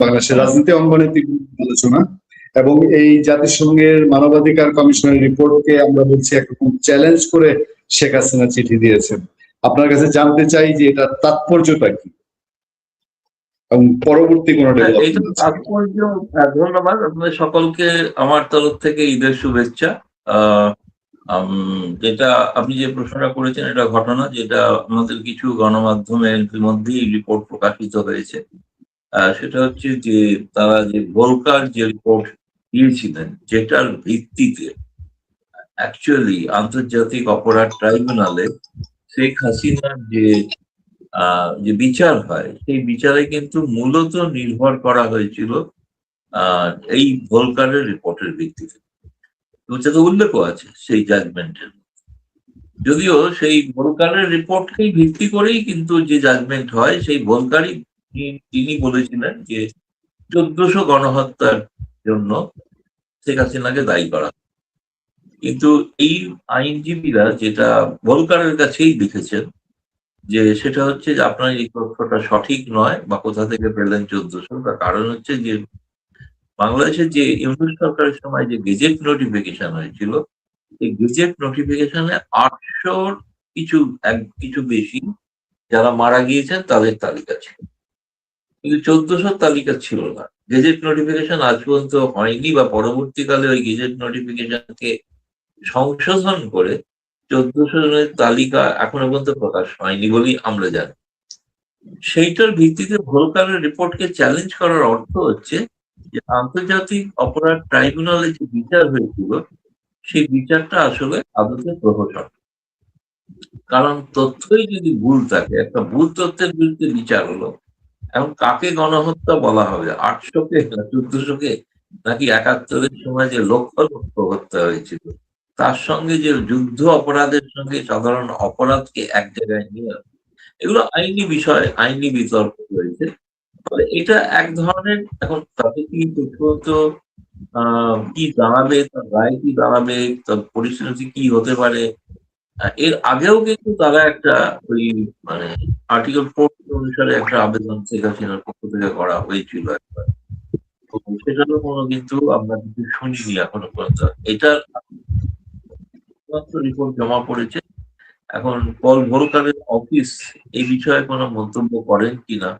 বাংলাদেশের রাজনীতি অঙ্গনে তীব্র আলোচনা, এবং এই জাতিসংঘের মানবাধিকার কমিশনের রিপোর্টকে আমরা বলছি একরকম চ্যালেঞ্জ করে শেখ হাসিনা চিঠি দিয়েছেন। আপনার কাছে জানতে চাই যে এটা তাৎপর্যটা কি এবং পরবর্তী কোনো এইটা ডেভেলপমেন্ট। তাৎপর্য। ধন্যবাদ আপনাদের সকলকে আমার তরফ থেকে ঈদের শুভেচ্ছা। যেটা আপনি যে প্রশ্নটা করেছেন এটা ঘটনা, যেটা আমাদের কিছু গণমাধ্যমে ইতিমধ্যেই রিপোর্ট প্রকাশিত হয়েছে। সেটা হচ্ছে যে তারা যে ভোলকার যে রিপোর্ট দিয়েছিলেন, যেটার ভিত্তিতে অ্যাকচুয়ালি আন্তর্জাতিক অপরাধ ট্রাইব্যুনালে শেখ হাসিনার যে বিচার হয়, সেই বিচারে কিন্তু মূলত নির্ভর করা হয়েছিল এই ভোলকারের রিপোর্টের ভিত্তিতে। তো উল্লেখও আছে সেই জাজমেন্টের। যদিও সেই ভোলকারের রিপোর্টকেই ভিত্তি করেই কিন্তু যে জাজমেন্ট হয়, সেই ভোলকারই তিনি বলেছিলেন যে 1400 গণহত্যার জন্য শেখ হাসিনাকে দায়ী করা। কিন্তু এই আইনজীবীরা যেটা ভোলকারের কাছেই লিখেছেন, যে সেটা হচ্ছে যে আপনার এই তথ্যটা সঠিক নয়, বা কোথা থেকে পেলেন 1400, তার কারণ হচ্ছে যে বাংলাদেশের যে ইউনিট সরকারের সময় যে গেজেট নোটিফিকেশন হয়েছিল, এই গেজেট নোটিফিকেশনে 800 কিছু বেশি যারা মারা গিয়েছেন তাদের তালিকা ছিল, কিন্তু 1400 তালিকা ছিল না। গেজেট নোটিফিকেশন আজ পর্যন্ত হয়নি, বা পরবর্তীকালে ওই গেজেট নোটিফিকেশনকে সংশোধন করে 1400 জনের তালিকা এখনো পর্যন্ত প্রকাশ হয়নি বলেই আমরা জানি। সেইটার ভিত্তিতে ভোলকারের রিপোর্টকে চ্যালেঞ্জ করার অর্থ হচ্ছে যে আন্তর্জাতিক অপরাধ ট্রাইব্যুনালে যে বিচার হয়েছিল, সেই বিচারটা আসলে আদতে প্রহসন। কারণ তথ্যই যদি ভুল থাকে, একটা ভুল তথ্যের বিরুদ্ধে বিচার হলো, এখন কাকে গণহত্যা বলা হবে? 800-কে না 1400-কে, নাকি 71-এর সময় যে লক্ষ লক্ষ হত্যা হয়েছিল, তার সঙ্গে যে যুদ্ধ অপরাধের সঙ্গে সাধারণ অপরাধকে এক জায়গায় নিয়ে, এগুলো আইনি বিষয়, আইনি বিতর্ক রয়েছে। ফলে এটা এক ধরনের, এখন তাতে কি তথ্য কি দাঁড়াবে, তার রায় কি দাঁড়াবে, তার পরিস্থিতি কি হতে পারে, এর আগেও কিন্তু তারা একটা ওই আর্টিকেল 4 অনুসারে একটা আবেদন শেখ হাসিনার পক্ষ থেকে করা হয়েছিল একবার। তো সেটারও কোনো কিন্তু আমরা কিছু শুনিনি এখনো পর্যন্ত। এটার রিপোর্ট জমা পড়েছে। এখন ভোলকারের অফিস এই বিষয়ে কোনো মন্তব্য করেন কিনা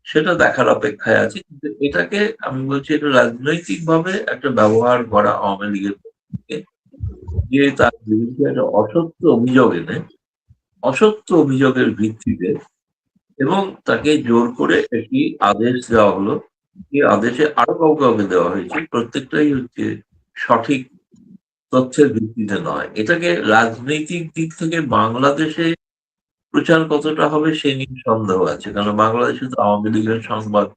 সেটা দেখার অপেক্ষায় আছে। কিন্তু এটাকে আমি বলছি, এটা রাজনৈতিক ভাবে একটা ব্যবহার করা আওয়ামী লীগের পক্ষে, যে তার বিরুদ্ধে একটা অসত্য অভিযোগের ভিত্তিতে, এবং তাকে জোর করে একটি আদেশ দেওয়া হলো। এই আদেশে আরো কাউকে দেওয়া হয়েছে, প্রত্যেকটাই হচ্ছে সঠিক তথ্যের ভিত্তিতে নয়। এটাকে রাজনৈতিক দিক থেকে বাংলাদেশে প্রচার কতটা হবে সে নিয়ে সন্দেহ আছে, কারণ বাংলাদেশে তো আওয়ামী লীগের সংবাদ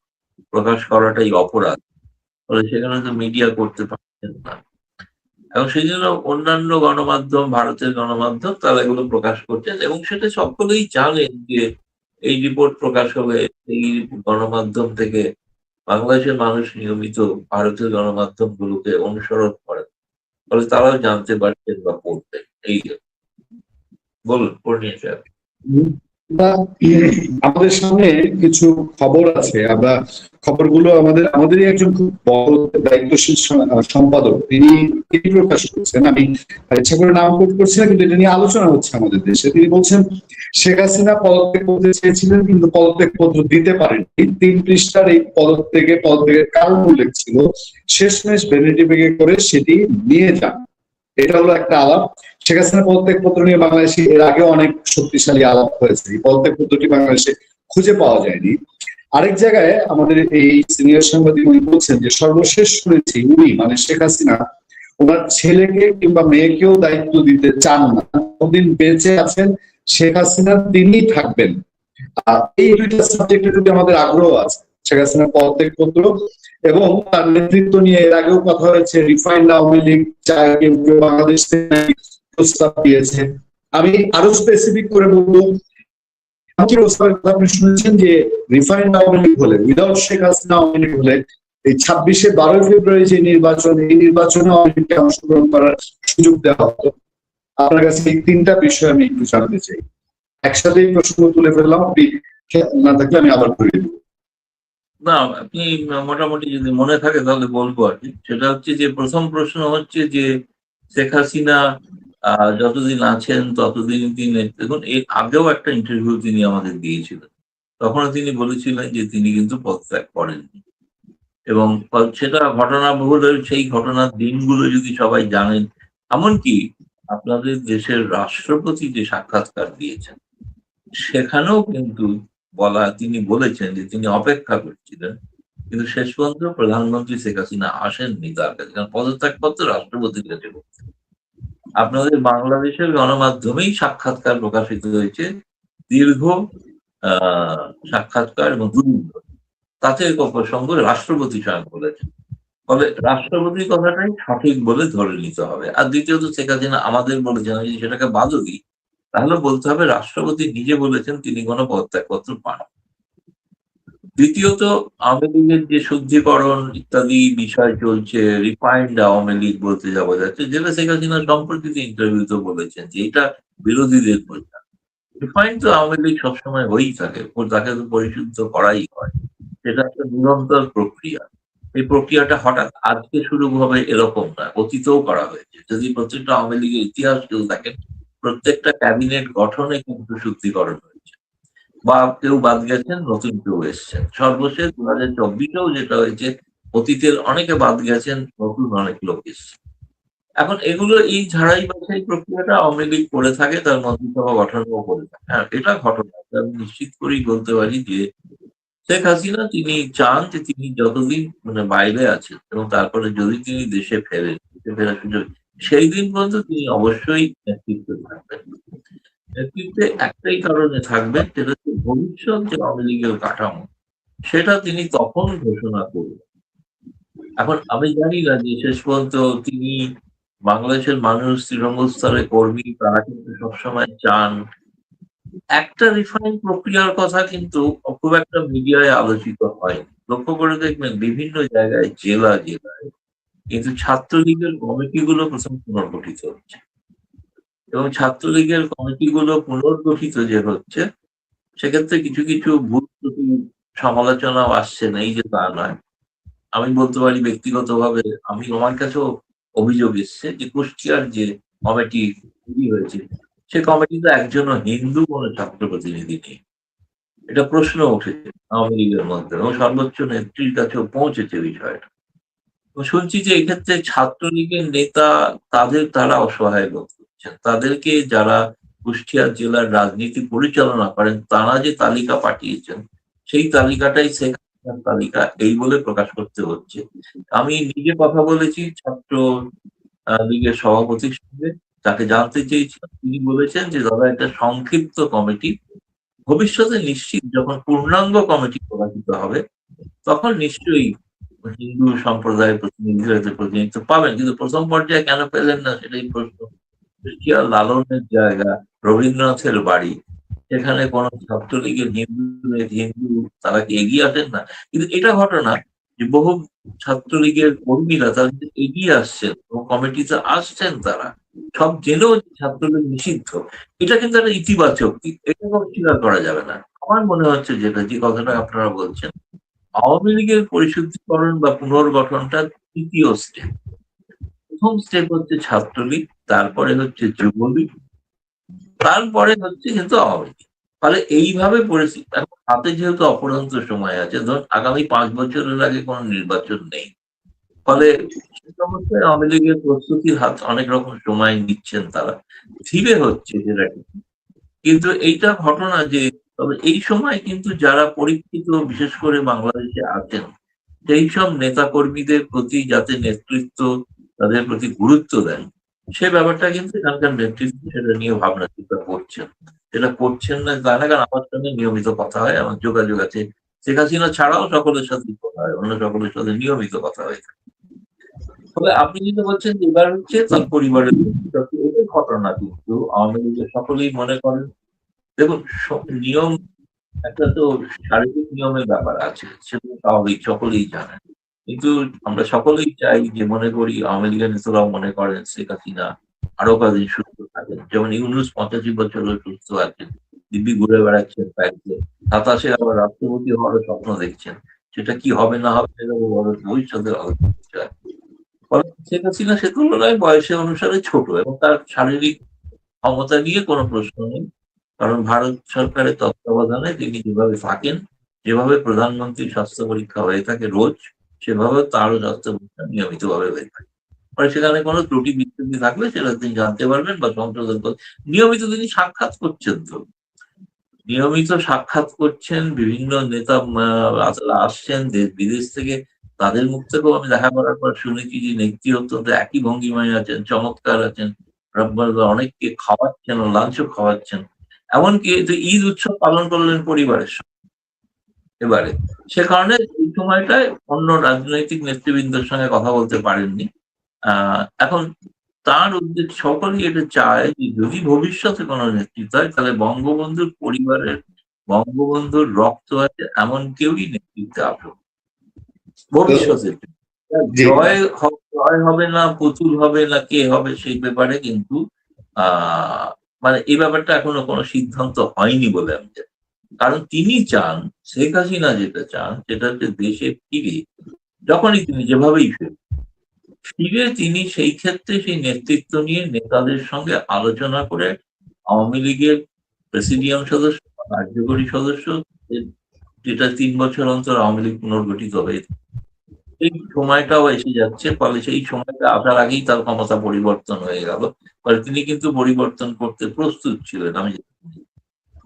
প্রকাশ করাটাই অপরাধ, ফলে সেখানে তো মিডিয়া করতে পারছেন না। এবং সেই জন্য অন্যান্য গণমাধ্যম, ভারতের গণমাধ্যম, তারা এগুলো প্রকাশ করছেন, এবং সেটা সকলেই জানেন যে এই রিপোর্ট প্রকাশ হবে, এই গণমাধ্যম থেকে বাংলাদেশের মানুষ নিয়মিত ভারতের গণমাধ্যম গুলোকে অনুসরণ করেন, ফলে তারাও জানতে পারছেন বা পড়বেন। এই বলুন, পূর্ণিয়া সাহেব। আমাদের সামনে কিছু খবর আছে, আমরা খবরগুলো আমাদেরই একজন খুব বড় দায়িত্বশীল সম্পাদক তিনি প্রকাশ করছেন। আমি ইচ্ছা করে নাম কোট করছি না, কিন্তু এটা নিয়ে আলোচনা হচ্ছে আমাদের দেশে। তিনি বলছেন শেখ হাসিনা পদত্যাগ করতে চেয়েছিলেন, কিন্তু পদত্যাগ পত্র দিতে পারেননি। 3 পৃষ্ঠার এই পদত্যাগের কারণ উল্লেখ ছিল, শেষমেশ ভ্যানিটি ব্যাগে করে সেটি নিয়ে যান। এটা হলো একটা আলাপ। শেখ হাসিনা পদত্যাগ পত্র নিয়ে বাংলাদেশে এর আগে অনেক শক্তিশালী আলাপ হয়েছে, এই পদত্যাগ পত্রটি বাংলাদেশে খুঁজে পাওয়া যায়নি। আরেক জায়গায় আমাদের এই সিনিয়র সাংবাদিক উনি বলছেন যে সর্বশেষ শুনেছি উনি শেখ হাসিনা ওনার ছেলেকে কিংবা মেয়েকেও দায়িত্ব দিতে চান না, কতদিন বেঁচে আছেন শেখ হাসিনা তিনিই থাকবেন। এই দুইটা সাবজেক্টের প্রতি আমাদের আগ্রহ আছে, শেখ হাসিনার পদত্যাগ পত্র এবং তার নেতৃত্ব নিয়ে এর আগেও কথা হয়েছে। রিফাইন্ড আওয়ামী লীগ চায়, কেউ বাংলাদেশ প্রস্তাব দিয়েছে। আমি আরো স্পেসিফিক করে বলবো, আপনি শুনেছেন যে রিফাইন্ড আওয়ামী লীগ হলে, উইদাউট শেখ হাসিনা আওয়ামী লীগ হলে এই 26শে 12 ফেব্রুয়ারি যে নির্বাচন, এই নির্বাচনে আওয়ামী লীগকে অংশগ্রহণ করার সুযোগ দেওয়া হতো। আপনার কাছে এই 3টা বিষয় আমি একটু জানতে চাই। একসাথে প্রশ্ন তুলে ফেললাম, আপনি না থাকলে আমি আবার করে দেবো। না, আপনি মোটামুটি যদি মনে থাকে তাহলে বলবো আর কি। সেটা হচ্ছে যে প্রথম প্রশ্ন হচ্ছে যে শেখ হাসিনা যতদিন আছেন ততদিন তিনি, দেখুন এর আগেও একটা ইন্টারভিউ তিনি আমাদের দিয়েছিলেন। তখনও তিনি বলেছিলেন যে তিনি কিন্তু পদত্যাগ করেননি, এবং সেটা ঘটনাবহুল সেই ঘটনার দিনগুলো যদি সবাই জানেন, এমনকি আপনাদের দেশের রাষ্ট্রপতি যে সাক্ষাৎকার দিয়েছেন সেখানেও কিন্তু তিনি বলেছেন যে তিনি অপেক্ষা করছিলেন, কিন্তু শেষ পর্যন্ত প্রধানমন্ত্রী শেখ হাসিনা আসেননি তার কাছে, কারণ পদত্যাগপত্র রাষ্ট্রপতির কাছে করতে। আপনাদের বাংলাদেশের গণমাধ্যমেই সাক্ষাৎকার প্রকাশিত হয়েছে, দীর্ঘ আহ সাক্ষাৎকার এবং দুদিন ধরে। তাতে প্রসঙ্গ রাষ্ট্রপতি স্বয়ং বলেছেন। ফলে রাষ্ট্রপতির কথাটাই সঠিক বলে ধরে নিতে হবে। আর দ্বিতীয়ত শেখ হাসিনা আমাদের বলেছেন, আমি যদি সেটাকে বাদও দিই তাহলে বলতে হবে রাষ্ট্রপতি নিজে বলেছেন তিনি কোনো পদত্যাগপত্র পান। দ্বিতীয়ত আওয়ামী লীগের যে শুদ্ধিকরণ ইত্যাদি বিষয় চলছে, রিফাইন্ড আওয়ামী লীগ বলতে যাওয়া যাচ্ছে, যেটা শেখ হাসিনা সম্পর্কিত ইন্টারভিউতে বলেছেন যে এটা বিরোধীদের বোঝা। রিফাইন্ড তো আওয়ামী লীগ সবসময় হয়েই থাকে, তাকে তো পরিশুদ্ধ করাই হয়। সেটা একটা নিরন্তর প্রক্রিয়া। এই প্রক্রিয়াটা হঠাৎ আজকে শুরু হবে এরকম না, অতীতেও করা হয়েছে। যদি প্রত্যেকটা আওয়ামী লীগের ইতিহাস কেউ দেখেন, প্রত্যেকটা ক্যাবিনেট গঠনে কিন্তু শুদ্ধিকরণ হয়েছে, বা কেউ বাদ গেছেন, নতুন কেউ এসছেন। সর্বশেষ 2024-এও যেটা হয়েছে, অতীতের অনেকে বাদ গেছেন, নতুন অনেক লোক এসছে। এখন এগুলো এই ঝাড়াই বাছাই প্রক্রিয়াটা আওয়ামী লীগ করে থাকে, তার মন্ত্রিসভা গঠনও করে থাকে। হ্যাঁ, এটা ঘটনা। এটা আমি নিশ্চিত করেই বলতে পারি যে শেখ হাসিনা তিনি চান যে তিনি যতদিন বাইরে আছেন এবং তারপরে যদি তিনি দেশে ফেরার সুযোগ, সেই দিন পর্যন্ত তিনি অবশ্যই নেতৃত্বে থাকবেন। নেতৃত্বে একটাই কারণে থাকবেন, সেটা হচ্ছে ভবিষ্যৎ যে আওয়ামী লীগের কাঠামো সেটা তিনি তখন ঘোষণা করবেন। এখন আমি জানি না যে শেষ পর্যন্ত তিনি, বাংলাদেশের মানুষ, তৃণমূল স্তরের কর্মী, তারা কিন্তু সবসময় চান একটা রিফাইন প্রক্রিয়ার কথা, কিন্তু খুব একটা মিডিয়ায় আলোচিত হয়। লক্ষ্য করে দেখবেন বিভিন্ন জায়গায় জেলায় কিন্তু ছাত্রলীগের কমিটিগুলো প্রথম পুনর্গঠিত হচ্ছে, এবং ছাত্রলীগের কমিটিগুলো পুনর্গঠিত যে হচ্ছে, সেক্ষেত্রে কিছু কিছু ভুল ত্রুটি সমালোচনাও আসছে না, এই যে তা নয়। আমি বলতে পারি ব্যক্তিগতভাবে, আমার কাছেও অভিযোগ এসছে যে কুষ্টিয়ার যে কমিটি তৈরি হয়েছে, সে কমিটিতে একজনও হিন্দু কোনো ছাত্র প্রতিনিধি নেই। এটা প্রশ্ন উঠেছে আওয়ামী লীগের মধ্যে, এবং সর্বোচ্চ নেত্রীর কাছেও পৌঁছেছে বিষয়টা। তো শুনছি যে এক্ষেত্রে ছাত্রলীগের নেতা, তারা অসহায় বোধ করছেন। তাদেরকে যারা কুষ্টিয়া জেলার রাজনীতি পরিচালনা করেন, তারা যে তালিকা পাঠিয়েছেন, সেই তালিকাটাই শেখ হাসিনার তালিকা, এই বলে প্রকাশ করতে হচ্ছে। আমি নিজে কথা বলেছি ছাত্র লীগের সভাপতির সঙ্গে, তাকে জানতে চেয়েছিলাম। তিনি বলেছেন যে দাদা, একটা সংক্ষিপ্ত কমিটি, ভবিষ্যতে নিশ্চিত যখন পূর্ণাঙ্গ কমিটি প্রকাশিত হবে তখন নিশ্চয়ই হিন্দু সম্প্রদায়ের প্রতিনিধিরা এতে প্রতিনিধিত্ব পাবেন, কিন্তু প্রথম পর্যায়ে কেন পেলেন না সেটাই প্রশ্ন। কুষ্টিয়া লালনের জায়গা, রবীন্দ্রনাথের বাড়ি, সেখানে কোন ছাত্রলীগের হিন্দু তারা কি এগিয়ে আসেন না? কিন্তু এটা ঘটনা যে বহু ছাত্রলীগের কর্মীরা তারা কিন্তু এগিয়ে আসছেন এবং কমিটিতে আসছেন, তারা সব জেনেও যে ছাত্রলীগ নিষিদ্ধ, এটা কিন্তু একটা ইতিবাচক দিক, এটা অস্বীকার করা যাবে না। আমার মনে হচ্ছে যেটা, যে কথাটা আপনারা বলছেন, আওয়ামী লীগের পরিশুদ্ধীকরণ বা পুনর্গঠনটা তৃতীয় স্টেপ। প্রথম স্টেপ হচ্ছে ছাত্রলীগ, তারপরে হচ্ছে যুবলীগ, তারপরে হচ্ছে কিন্তু আওয়ামী লীগ। ফলে এইভাবে পরিস্থিতি, এখন হাতে যেহেতু অপরন্ত সময় আছে, ধরুন আগামী 5 বছরের আগে কোনো নির্বাচন নেই, ফলে সে অবস্থায় আওয়ামী লীগের প্রস্তুতির হাত অনেক রকম সময় নিচ্ছেন তারা, ধীরে হচ্ছে যেটা ঠিক। কিন্তু এইটা ঘটনা যে, তবে এই সময় কিন্তু যারা পরীক্ষিত, বিশেষ করে বাংলাদেশে আছেন, সেই সব নেতাকর্মীদের প্রতি যাতে নেতৃত্ব তাদের প্রতি গুরুত্ব দেন, সে ব্যাপারটা কিন্তু এখানকার নেতৃত্ব সেটা নিয়ে ভাবনা চিন্তা করছেন। সেটা করছেন না তা না, কারণ আমার সঙ্গে নিয়মিত কথা হয়, আমার যোগাযোগ আছে। শেখ হাসিনা ছাড়াও সকলের সাথে কথা হয়, অন্য সকলের সাথে নিয়মিত কথা হয়ে থাকে। তবে আপনি যেটা বলছেন যে এবার হচ্ছে তার পরিবারের ব্যক্তিগত, এটা ঘটনা, কিন্তু আওয়ামী লীগের সকলেই মনে করেন, দেখুন নিয়ম একটা তো শারীরিক নিয়মের ব্যাপার আছে, সেটা স্বাভাবিক, সকলেই জানেন। কিন্তু আমরা সকলেই চাই যে, মনে করি আওয়ামী লীগের নেতারাও মনে করেন শেখ হাসিনা আরো কদিন সুস্থ থাকেন। যেমন ইউনূস 85 বছর সুস্থ আছেন, দিব্যি ঘুরে বেড়াচ্ছেন, 27-এ আবার রাষ্ট্রপতি হওয়ারও স্বপ্ন দেখছেন। সেটা কি হবে না হবে সেটা ভবিষ্যতের আলোচনা বিষয়। ফলে শেখ হাসিনা সে তুলনায় বয়সের অনুসারে ছোট এবং তার শারীরিক ক্ষমতা নিয়ে কোনো প্রশ্ন নেই। কারণ ভারত সরকারের তত্ত্বাবধানে তিনি যেভাবে থাকেন, যেভাবে প্রধানমন্ত্রীর স্বাস্থ্য পরীক্ষা হয়ে থাকে রোজ, সেভাবে তারও স্বাস্থ্য পরীক্ষা নিয়মিতভাবে হয়ে থাকে। ফলে সেখানে কোনো ত্রুটি বিচ্যুতি থাকলে সেটা তিনি জানতে পারবেন বা সংশোধন করবেন। নিয়মিত তিনি সাক্ষাৎ করছেন তো। নিয়মিত সাক্ষাৎ করছেন, বিভিন্ন নেতা আসছেন দেশ বিদেশ থেকে। তাদের মুখ থেকেও আমি দেখা করার পর শুনেছি যে নেত্রী অত্যন্ত একই ভঙ্গিমায় আছেন, চমৎকার আছেন, অনেককে খাওয়াচ্ছেন, লাঞ্চও খাওয়াচ্ছেন। এমনকি যে ঈদ উৎসব পালন করলেন পরিবারের সঙ্গে এবারে। সে কারণে এই সময়টায় অন্য রাজনৈতিক নেতৃবৃন্দের সঙ্গে কথা বলতে পারেননি। এখন তার উদ্দেশ্য সকলেই এটা চায় যে যদি ভবিষ্যতে কোনো নেতৃত্ব হয় তাহলে বঙ্গবন্ধুর পরিবারের, বঙ্গবন্ধুর রক্ত আছে এমন কেউই নেতৃত্বে আসুক ভবিষ্যতে। জি জয় হবে না, পুতুল হবে না, কে হবে সেই ব্যাপারে কিন্তু আহ মানে এই ব্যাপারটা এখনো কোনো সিদ্ধান্ত হয়নি বলে আমি জানি। কারণ তিনি চান, শেখ হাসিনা যেটা চান সেটা হচ্ছে দেশে ফিরে, যখনই তিনি যেভাবেই ফিরে তিনি সেই ক্ষেত্রে সেই নেতৃত্ব নিয়ে নেতাদের সঙ্গে আলোচনা করে আওয়ামী লীগের প্রেসিডিয়াম সদস্য বা কার্যকরী সদস্য, যেটা ৩ বছর অন্তর আওয়ামী লীগ পুনর্গঠিত হয়ে এই সময়টাও এসে যাচ্ছে। ফলে সেই সময়টা আসার আগেই তার ক্ষমতা পরিবর্তন হয়ে গেল। ফলে তিনি কিন্তু পরিবর্তন করতে প্রস্তুত ছিলেন, আমি জানি।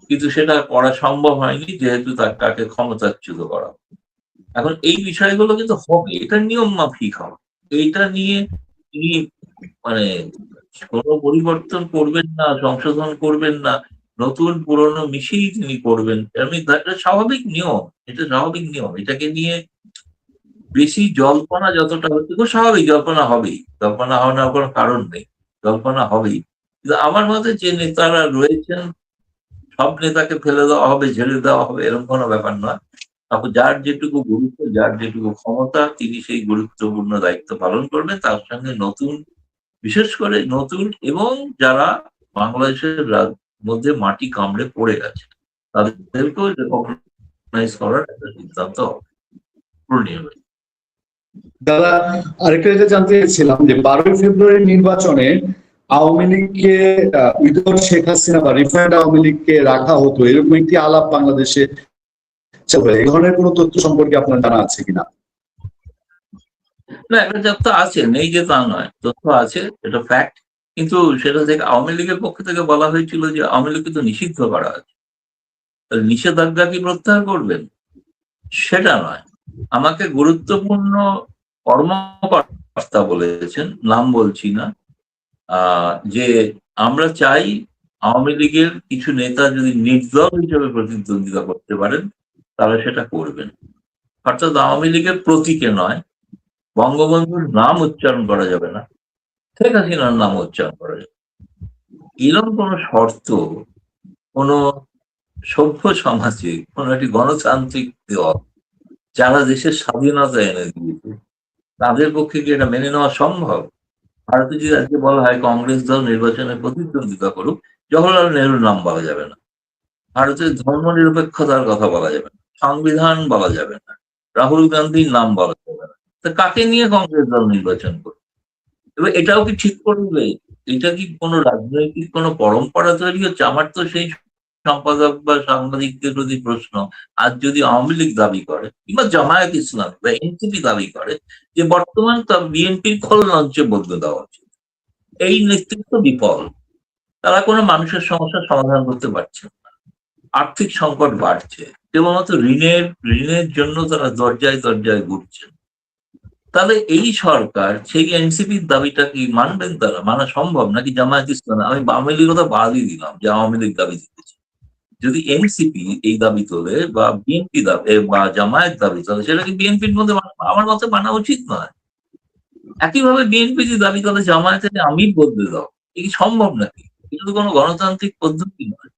কিন্তু সেটা করা সম্ভব হয়নি যেহেতু তাকে ক্ষমতাচ্যুত করা। এখন এই বিষয়গুলো কিন্তু হবে, এটা নিয়ম মাফিক হবে। এইটা নিয়ে তিনি মানে কোনো পরিবর্তন করবেন না, সংশোধন করবেন না, নতুন পুরনো মিশিয়েই তিনি করবেন। এটা স্বাভাবিক নিয়ম, এটা স্বাভাবিক নিয়ম। এটাকে নিয়ে বেশি জল্পনা যতটা হচ্ছে, খুব স্বাভাবিক জল্পনা হবেই, জল্পনা হওয়ার কোনো কারণ নেই, জল্পনা হবেই। কিন্তু আমার মতে যে নেতারা রয়েছেন সব নেতাকে ফেলে দেওয়া হবে, ঝেড়ে দেওয়া হবে এরকম কোনো ব্যাপার নয়। তারপর যার যেটুকু গুরুত্ব, যার যেটুকু ক্ষমতা তিনি সেই গুরুত্বপূর্ণ দায়িত্ব পালন করবেন। তার সঙ্গে নতুন, বিশেষ করে নতুন এবং যারা বাংলাদেশের মধ্যে মাটি কামড়ে পড়ে গেছে তাদেরকেও রেকগনাইজ করার একটা সিদ্ধান্ত হবে। দাদা, আরেকটা যেটা জানতে চাইছিলাম যে 12 ফেব্রুয়ারি নির্বাচনে আওয়ামী লীগকে উইদাউট শেখ হাসিনা বা রিফাইন্ড আওয়ামী লীগকে রাখা হতো, এরকম একটি আলাপ বাংলাদেশে চলবে। এই ধরনের কোনো তথ্য সম্পর্কে আপনার জানা আছে কিনা? না, একটা তথ্য আছে, নেই যে তা নয়, তথ্য আছে, এটা ফ্যাক্ট। কিন্তু সেটা থেকে আওয়ামী লীগের পক্ষ থেকে বলা হয়েছিল যে আওয়ামী লীগকে তো নিষিদ্ধ করা আছে, নিষেধাজ্ঞা কি প্রত্যাহার করবেন? সেটা নয়, আমাকে গুরুত্বপূর্ণ কর্মকর্তা বলেছেন, নাম বলছি না, যে আমরা চাই আওয়ামী লীগের কিছু নেতা যদি নির্দল হিসেবে প্রতিদ্বন্দ্বিতা করতে পারেন তাহলে সেটা করবেন। অর্থাৎ আওয়ামী লীগের প্রতীকে নয়, বঙ্গবন্ধুর নাম উচ্চারণ করা যাবে না, শেখ হাসিনার নাম উচ্চারণ করা যাবে। এরকম কোন শর্ত কোন সভ্য সমাজে, কোন একটি গণতান্ত্রিক দল যারা দেশের স্বাধীনতা এনে দিয়েছে তাদের পক্ষে কি এটা মেনে নেওয়া সম্ভব? ভারতে যদি আজকে বলা হয় কংগ্রেস দল নির্বাচনে প্রতিদ্বন্দ্বিতা করুক, জওহরলাল নেহরুর নাম বলা যাবে না, ভারতের ধর্ম নিরপেক্ষতার কথা বলা যাবে না, সংবিধান বলা যাবে না, রাহুল গান্ধীর নাম বলা যাবে না। তা কাকে নিয়ে কংগ্রেস দল নির্বাচন করবে? এবার এটাও কি ঠিক করবে? এটা কি কোনো রাজনৈতিক কোনো পরম্পরা তৈরি হচ্ছে? আমার তো সেই সম্পাদক বা সাংবাদিকদের প্রতি প্রশ্ন, আজ যদি আওয়ামী লীগ দাবি করে কিংবা জামায়াত ইসলাম বা এনসিপি দাবি করে যে বর্তমান বিএনপির খোল লঞ্চে বদলে দেওয়া উচিত, এই নেতৃত্ব বিফল, তারা কোনো মানুষের সমস্যার সমাধান করতে পারছে না, আর্থিক সংকট বাড়ছে, কেবলমাত্র ঋণের জন্য তারা দরজায় দরজায় ঘুরছে, তাহলে এই সরকার সেই এনসিপির দাবিটা কি মানবেন? তারা মানা সম্ভব নাকি জামায়াত ইসলাম? আমি আওয়ামী লীগের কথা বাদই দিলাম যে আওয়ামী লীগ দাবি দিতেছে, যদি এনসিপি এই দাবি তোলে বা বিএনপি দাবি বা জামায়াত দাবি তোলে, সেটা কি বিএনপির মধ্যে আমার মতে মানা উচিত নয়। একইভাবে বিএনপি যদি দাবি তোলে জামায়াতের আমির বদলে দাও, এ কি সম্ভব নাকি? এটা তো কোনো গণতান্ত্রিক পদ্ধতি নয়।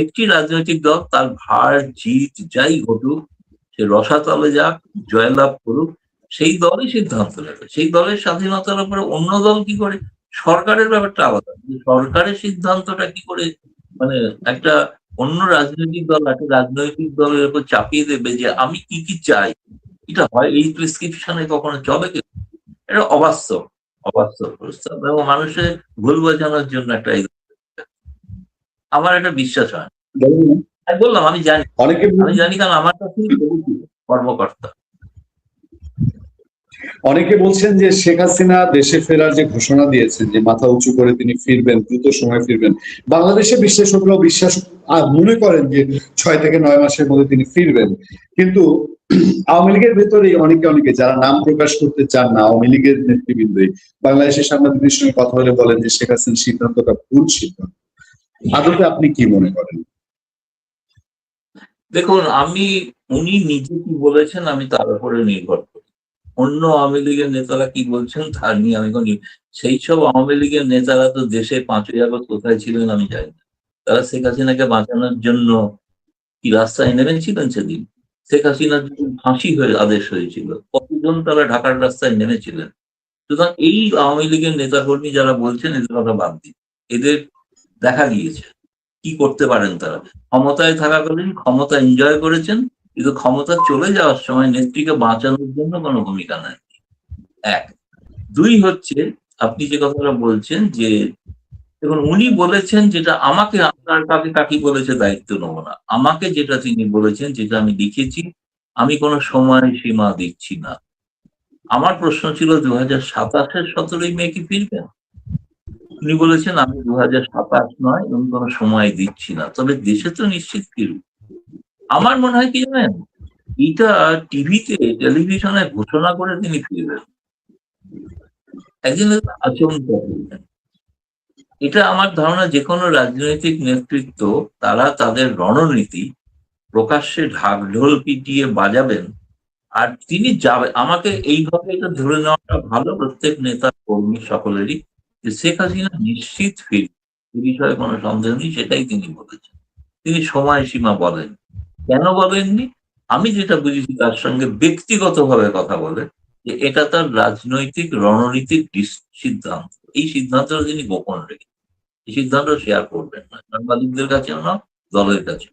একটি রাজনৈতিক দল তার ভার জিত যাই ঘটুক, সে রসাতলে যাক, জয়লাভ করুক, সেই দলই সিদ্ধান্ত নেবে। সেই দলের স্বাধীনতার উপরে অন্য দল কি করে? সরকারের ব্যাপারটা আলাদা, সরকারের সিদ্ধান্তটা কি করে মানে একটা অন্য রাজনৈতিক দল একটা রাজনৈতিক দলের উপর চাপিয়ে দেবে যে আমি কি কি চাই, এটা হয় এই প্রেসক্রিপশনে কখনো চলে কি? এটা অবাস্তব, অবাস্তব প্রস্তাব এবং মানুষের ভুল বোঝানোর জন্য একটা আমার এটা বিশ্বাস হয়। আমি বললাম আমি জানি, অনেকে আমি জানি কারণ আমার কাছেই পরিচিত কর্মকর্তা। অনেকে বলছেন যে শেখ হাসিনা দেশে ফেরার যে ঘোষণা দিয়েছেন যে মাথা উঁচু করে তিনি ফিরবেন, দ্রুত সময় ফিরবেন, বাংলাদেশের বিশ্লেষকরাও বিশ্বাস মনে করেন যে 6 থেকে 9 মাসের মধ্যে তিনি ফিরবেন। কিন্তু আওয়ামী লীগের ভেতরে অনেকে যারা নাম প্রকাশ করতে চান না, আওয়ামী লীগের নেতৃবৃন্দ বাংলাদেশের সাংবাদিকদের সঙ্গে কথা বলে বলেন যে শেখ হাসিনার সিদ্ধান্তটা ভুল সিদ্ধান্ত। আদতে আপনি কি মনে করেন? দেখুন, উনি নিজে কি বলেছেন আমি তার উপরে নির্ভর করি। অন্য আওয়ামী লীগের নেতারা কি বলছেন তার নিয়ে আমি সেই সব আওয়ামী লীগের নেতারা তো দেশে 5ই আগস্ট কোথায় ছিলেন আমি জানি না। তারা শেখ হাসিনাকে বাঁচানোর জন্য কি রাস্তায় নেমেছিলেন সেদিন? শেখ হাসিনার যখন ফাঁসি হয়ে আদেশ হয়েছিল কতজন তারা ঢাকার রাস্তায় নেমেছিলেন? সুতরাং এই আওয়ামী লীগের নেতাকর্মী যারা বলছেন এদের কথা বাদ দিন। এদের দেখা গিয়েছে কি করতে পারেন তারা। ক্ষমতায় থাকাকালীন ক্ষমতা এনজয় করেছেন, কিন্তু ক্ষমতা চলে যাওয়ার সময় নেত্রীকে বাঁচানোর জন্য কোনো ভূমিকা নেয়। 1। 2 হচ্ছে আপনি যে কথাটা বলছেন যে দেখুন উনি বলেছেন যেটা আমাকে আপনার কাকে বলেছে দায়িত্ব নেব না। আমাকে যেটা তিনি বলেছেন যেটা আমি লিখেছি, আমি কোনো সময়সীমা দিচ্ছি না। আমার প্রশ্ন ছিল 2027-এর 17ই মে কি ফিরবেন? উনি বলেছেন আমি 2027 নয় আমি কোনো সময় দিচ্ছি না, তবে দেশে তো নিশ্চিত ফিরবে। আমার মনে হয় কি জানেন, এটা টিভিতে টেলিভিশনে ঘোষণা করে তিনি ফিরবেন, একদিন আচমকা ফিরবেন। এটা আমার ধারণা যে কোনো রাজনৈতিক নেতৃত্ব তারা তাদের রণনীতি প্রকাশ্যে ঢাকঢোল পিটিয়ে বাজাবেন আর তিনি যাবেন। আমাকে এইভাবে এটা ধরে নেওয়াটা ভালো প্রত্যেক নেতা কর্মী সকলেরই যে শেখ হাসিনা নিশ্চিত ফিরবে, এ বিষয়ে কোনো সন্দেহ নেই, সেটাই তিনি বলেছেন। তিনি সময়সীমা বলেন, কেন বলেননি? আমি যেটা বুঝেছি তার সঙ্গে ব্যক্তিগতভাবে কথা বলে যে এটা তার রাজনৈতিক রণনীতির সিদ্ধান্ত। এই সিদ্ধান্তটা তিনি গোপন রেখে এই সিদ্ধান্ত শেয়ার করবেন না সাংবাদিকদের কাছেও না, দলের কাছে।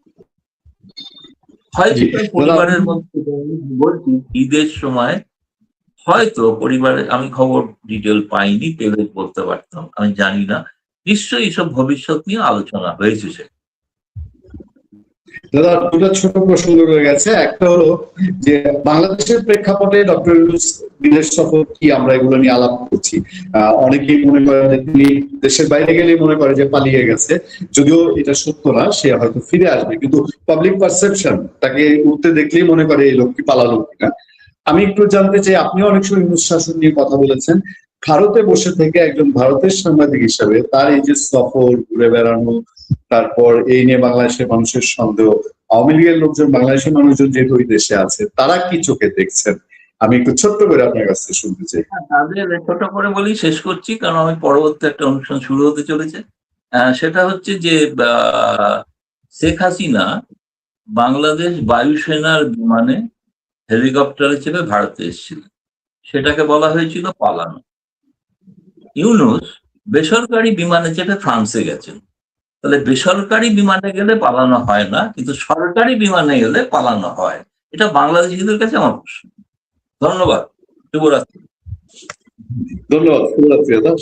হয়তো তার পরিবারের মধ্যে বলছি ঈদের সময় হয়তো পরিবারে আমি খবর ডিটেল পাইনি, পেলে বলতে পারতাম, আমি জানি না। নিশ্চয়ই এইসব ভবিষ্যৎ নিয়ে আলোচনা হয়েছে সে। দাদা, দুটো ছোট প্রশ্ন রয়ে গেছে। একটা হলো যে বাংলাদেশের প্রেক্ষাপটে ডক্টর ইউনূস বিদেশ সফর কি, আমরা এগুলো নিয়ে আলাপ করছি। অনেকেই মনে করে যে তিনি দেশের বাইরে গেলেই মনে করে যে পালিয়ে গেছে, যদিও এটা সত্য না, সে হয়তো ফিরে আসবে, কিন্তু পাবলিক পারসেপশন তাকে উঠতে দেখলেই মনে করে এই লোক কি পালালো কিনা। আমি একটু জানতে চাই, আপনিও অনেক সময় ইউনূস শাসন নিয়ে কথা বলেছেন, ভারতে বসে থেকে একজন ভারতের সাংবাদিক হিসাবে তার এই যে সফর, ঘুরে বেড়ানো, তারপর এই নিয়ে বাংলাদেশের মানুষের সন্দেহ, আওয়ামী লীগের লোকজন, বাংলাদেশের মানুষজন যেহেতু ওই দেশে আছে, তারা কি চোখে দেখছেন? আমি একটু ছোট্ট করে আপনার কাছ থেকে শুনতে চাই। তাদের ছোট করে বলেই শেষ করছি, কারণ আমি পরবর্তী একটা অনুষ্ঠান শুরু হতে চলেছে। সেটা হচ্ছে যে শেখ হাসিনা বাংলাদেশ বায়ুসেনার বিমানে হেলিকপ্টারে চেপে ভারতে এসেছিলেন, সেটাকে বলা হয়েছিল পালানো। ইউনূস বেসরকারি বিমানে চেপে ফ্রান্সে গেছেন। তাহলে বেসরকারি বিমানে গেলে পালানো হয় না, কিন্তু সরকারি বিমানে গেলে পালানো হয়। এটা বাংলাদেশিদের কাছে আমার প্রশ্ন। ধন্যবাদ, শুভরাত্রি। ধন্যবাদ, শুভরাত্রি দাদা।